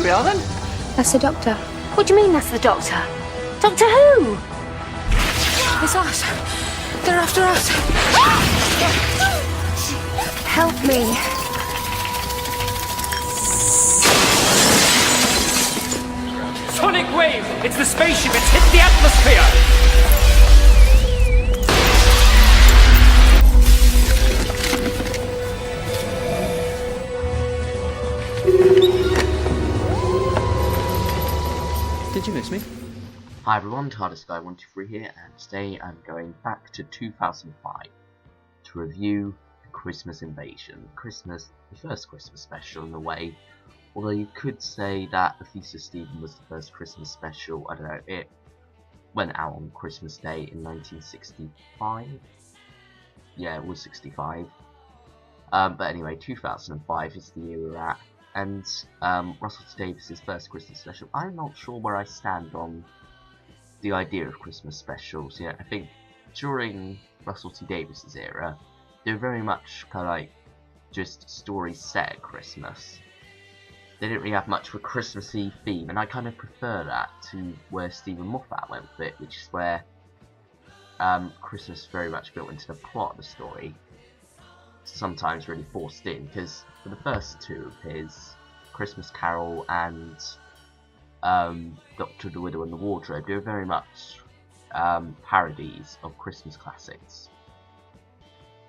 we are then. That's the Doctor. What do you mean that's the Doctor? Doctor who? It's us. They're after us. Help me. Sonic wave! It's the spaceship, it's hit the atmosphere! Did you miss me? Hi everyone, TARDIS Guy 123 here, and today I'm going back to 2005 to review the Christmas Invasion. The first Christmas special in a way, although you could say that The Feast of Stephen was the first Christmas special. I don't know, it went out on Christmas Day in 1965. Yeah, it was 65. But anyway, 2005 is the year we're at. And Russell T Davies' first Christmas special. I'm not sure where I stand on the idea of Christmas specials. I think during Russell T Davies' era, they were very much kind of like just stories set at Christmas. They didn't really have much of a Christmassy theme, and I kind of prefer that to where Stephen Moffat went with it, which is where Christmas is very much built into the plot of the story. Sometimes really forced in, because for the first two of his, Christmas Carol and Doctor the Widow and the Wardrobe, they were very much parodies of Christmas classics,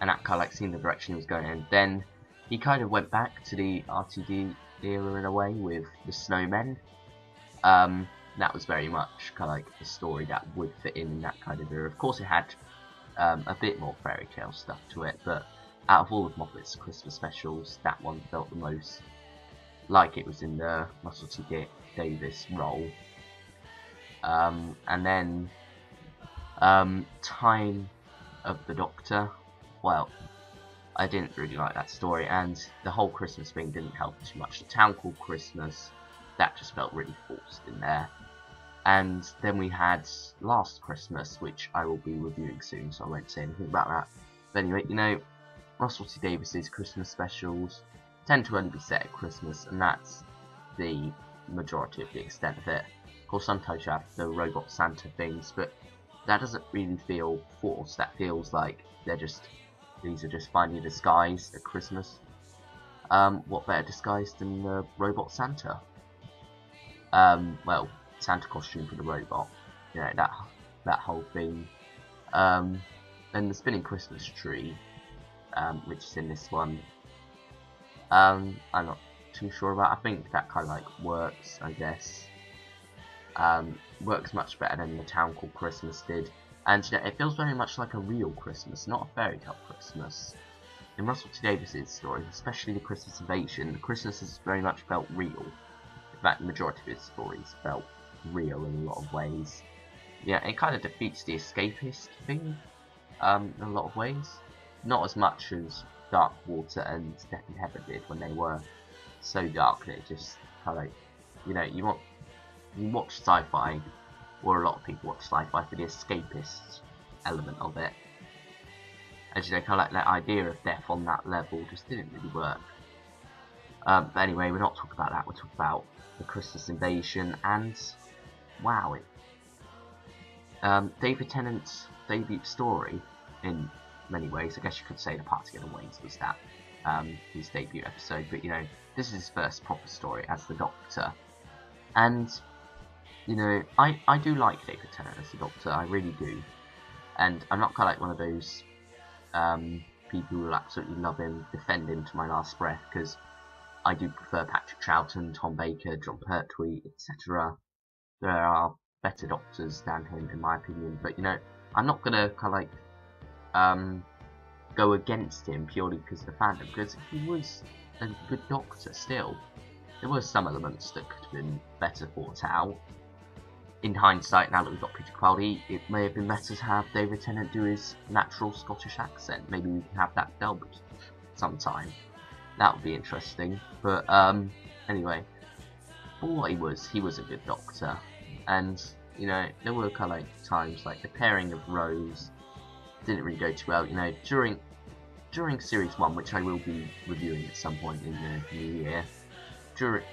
and that kind of like seemed the direction he was going in. Then he kind of went back to the RTD era in a way with the Snowmen. That was very much kind of like a story that would fit in that kind of era. Of course it had a bit more fairy tale stuff to it, but out of all of Moffat's Christmas specials, that one felt the most like it was in the Russell T Davies role. And then Time of the Doctor, well, I didn't really like that story, and the whole Christmas thing didn't help too much. The town called Christmas, that just felt really forced in there. And then we had Last Christmas, which I will be reviewing soon, so I won't say anything about that. But anyway, Russell T Davies' Christmas specials tend to only be set at Christmas, and that's the majority of the extent of it. Of course, sometimes you have the Robot Santa things, but that doesn't really feel forced. That feels like these are just finely disguised at Christmas. What better disguise than the Robot Santa? Well, Santa costume for the robot. That whole thing. And the spinning Christmas tree, which is in this one. I'm not too sure about. I think that kind of like works, I guess. Works much better than the Town Called Christmas did. And it feels very much like a real Christmas, not a fairy tale Christmas. In Russell T Davies' stories, especially the Christmas Invasion, the Christmas has very much felt real. In fact, the majority of his stories felt real in a lot of ways. It kind of defeats the escapist thing in a lot of ways. Not as much as Dark Water and Death in Heaven did when they were so dark that it just kind of like, you watch sci-fi, or a lot of people watch sci-fi for the escapist element of it. As kind of like that idea of death on that level just didn't really work. But anyway, we're not talking about that, we're talking about the Christmas Invasion, and wow, David Tennant's debut story in many ways. I guess you could say The Party of the Wings was that his debut episode, but this is his first proper story as the Doctor, and I do like David Tennant as the Doctor, I really do, and I'm not kind of like one of those people who will absolutely love him, defend him to my last breath, because I do prefer Patrick Troughton, Tom Baker, John Pertwee, etc. There are better Doctors than him in my opinion, but I'm not gonna kind of like go against him purely because of the fandom, because he was a good Doctor still. There were some elements that could have been better thought out. In hindsight, now that we've got Peter Capaldi, it may have been better to have David Tennant do his natural Scottish accent. Maybe we can have that dubbed sometime. That would be interesting. But anyway, for what he was a good Doctor. And there were kind of like times like the pairing of Rose didn't really go too well. During Series 1, which I will be reviewing at some point in the new year,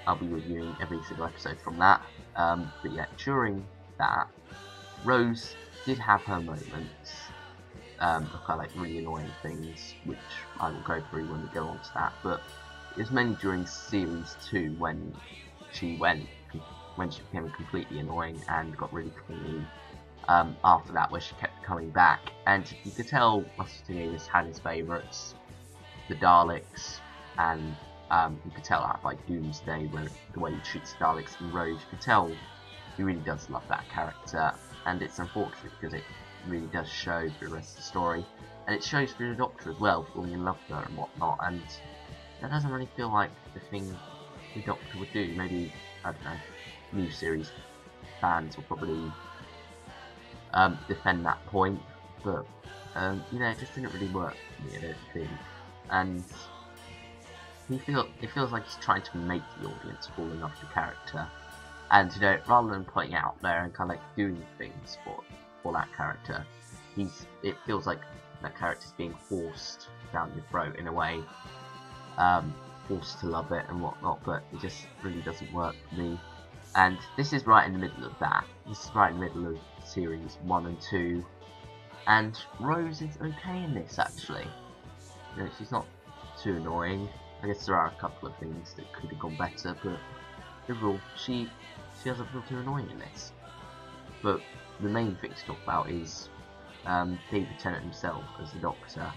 I'll be reviewing every single episode from that. But yeah, during that, Rose did have her moments of kind of like really annoying things, which I will go through when we go on to that. But it was mainly during series 2 when she became completely annoying and got really clingy. After that, where she kept coming back, and you could tell Mustang had his favourites, the Daleks, and you could tell that by Doomsday, where the way he treats the Daleks and Rose, you could tell he really does love that character, and it's unfortunate because it really does show through the rest of the story, and it shows through the Doctor as well, falling in love with her and whatnot, and that doesn't really feel like the thing the Doctor would do. Maybe, I don't know, new series fans will probably defend that point, but you know, it just didn't really work for me, I don't think. And it feels like he's trying to make the audience fall in love with the character, and you know, rather than putting it out there and kind of like doing things for that character, it feels like that character's being forced down your throat in a way, forced to love it and whatnot, but it just really doesn't work for me. And this is right in the middle of that. This is right in the middle of series 1 and 2, and Rose is okay in this actually. You know, she's not too annoying. I guess there are a couple of things that could have gone better, but overall, she doesn't feel too annoying in this. But the main thing to talk about is David Tennant himself as the Doctor,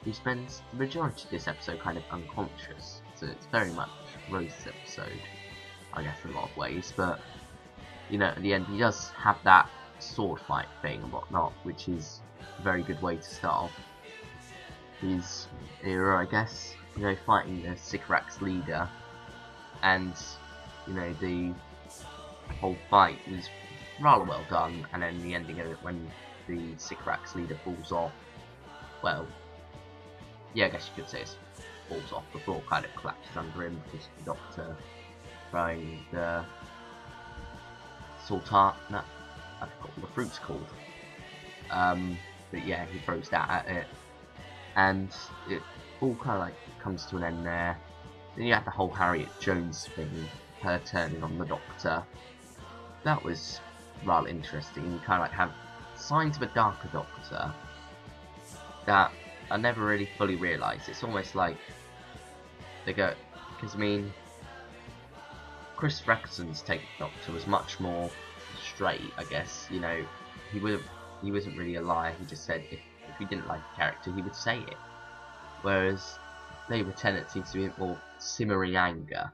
who spends the majority of this episode kind of unconscious. So it's very much Rose's episode, I guess, in a lot of ways. But you know, at the end, he does have that sword fight thing and whatnot, which is a very good way to start off his era, I guess. You know, fighting the Sycorax leader, and you know, the whole fight was rather well done, and then the ending of it when the Sycorax leader falls off, well, yeah, I guess you could say it falls off, the floor kind of collapses under him because the Doctor throwing the sultan, no, I forgot what the fruit's called, but yeah, he throws that at it, and it all kind of like comes to an end there. Then you have the whole Harriet Jones thing, her turning on the Doctor. That was rather interesting. You kind of like have signs of a darker Doctor that I never really fully realised. It's almost like they go, because I mean, Chris Eccleston's take of Doctor was much more straight, I guess. You know, he wasn't really a liar. He just said if he didn't like a character, he would say it. Whereas David Tennant seems to be more simmering anger,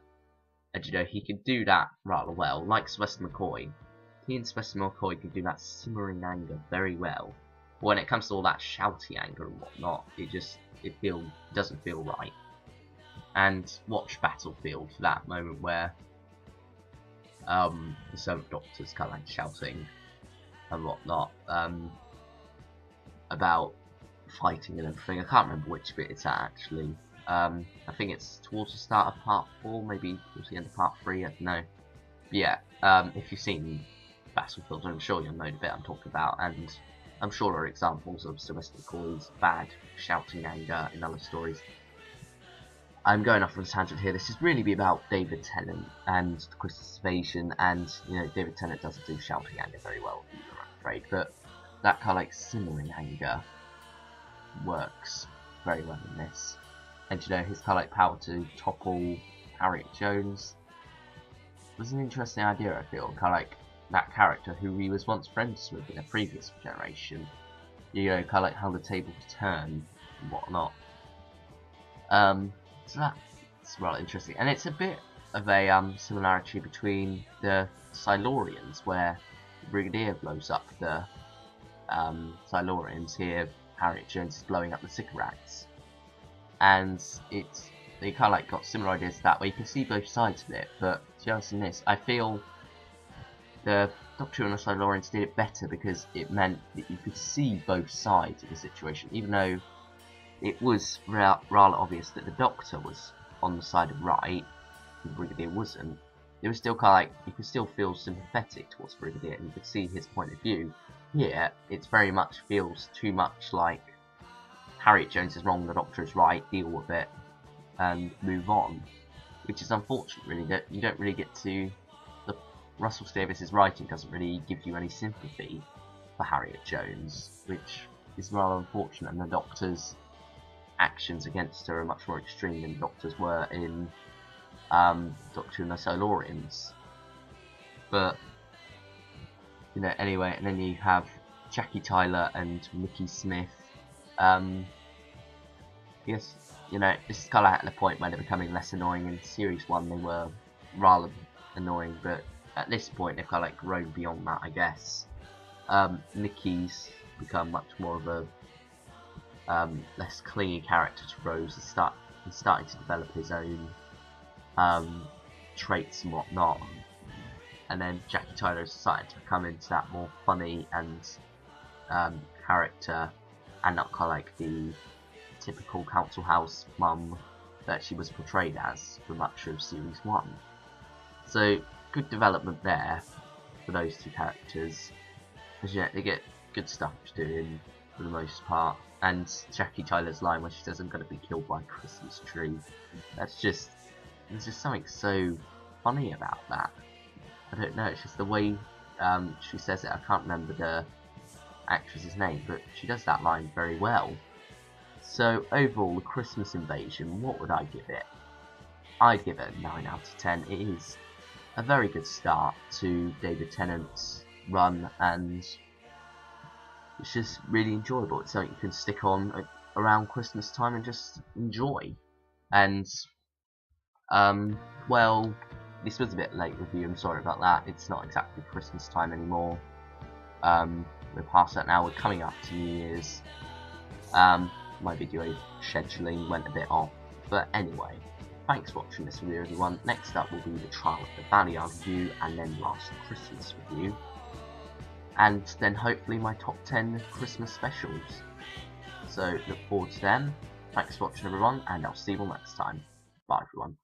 and you know, he could do that rather well. Like Sylvester McCoy, he and Sylvester McCoy can do that simmering anger very well. But when it comes to all that shouty anger and whatnot, it doesn't feel right. And watch Battlefield for that moment where the Seventh Doctor's kind of like shouting and whatnot about fighting and everything. I can't remember which bit it's at actually. I think it's towards the start of part 4, maybe towards the end of part 3, I don't know. But yeah, if you've seen Battlefield, I'm sure you'll know the bit I'm talking about, and I'm sure there are examples of Sylvester McCoy's bad shouting anger in other stories. I'm going off on a tangent here. This is really about David Tennant and the Christmas Invasion, and you know, David Tennant doesn't do shouting anger very well either, I'm afraid, but that kind of like simmering anger works very well in this. And you know, his kind of like power to topple Harriet Jones was an interesting idea, I feel. Kind of like that character who he was once friends with in a previous generation. You know, kind of like how the tables turn and whatnot. So that's rather interesting. And it's a bit of a similarity between the Silurians, where the Brigadier blows up the Silurians. Here, Harriet Jones is blowing up the Sycorax. And they kind of like got similar ideas to that, where you can see both sides of it. But to be honest in this, I feel the Doctor and the Silurians did it better because it meant that you could see both sides of the situation, even though it was rather obvious that the Doctor was on the side of right and the Brigadier wasn't. It was still kind of like, you could still feel sympathetic towards the Brigadier and you could see his point of view. Here, it very much feels too much like Harriet Jones is wrong, the Doctor is right, deal with it and move on. which is unfortunate really, that you don't really get to, Russell T Davies's writing doesn't really give you any sympathy for Harriet Jones, which is rather unfortunate, and the Doctor's actions against her are much more extreme than the Doctor's were in Doctor and the Solarians. But, you know, anyway, and then you have Jackie Tyler and Mickey Smith. Yes, you know, this is kind of at the point where they're becoming less annoying. In Series 1 they were rather annoying, but at this point they've kind of like grown beyond that, I guess. Mickey's become much more of a less clingy character to Rose. He's starting to develop his own traits and whatnot. And then Jackie Tyler is starting to become into that more funny and character, and not kind of like the typical council house mum that she was portrayed as for much of Series 1. So good development there for those two characters, because you know, they get good stuff to do in for the most part. And Jackie Tyler's line where she says, "I'm going to be killed by a Christmas tree," there's just something so funny about that. I don't know, it's just the way she says it. I can't remember the actress's name, but she does that line very well. So overall, The Christmas Invasion, what would I give it? I'd give it a 9 out of 10. It is a very good start to David Tennant's run, and it's just really enjoyable. It's something you can stick on around Christmas time and just enjoy. And well, this was a bit late review, I'm sorry about that. It's not exactly Christmas time anymore. We're past that now, we're coming up to New Year's. My video scheduling went a bit off, but anyway, thanks for watching this review everyone. Next up will be the Trial of the Valeyard review, and then Last Christmas review. And then hopefully my top 10 Christmas specials. So look forward to them. Thanks for watching everyone, and I'll see you all next time. Bye everyone.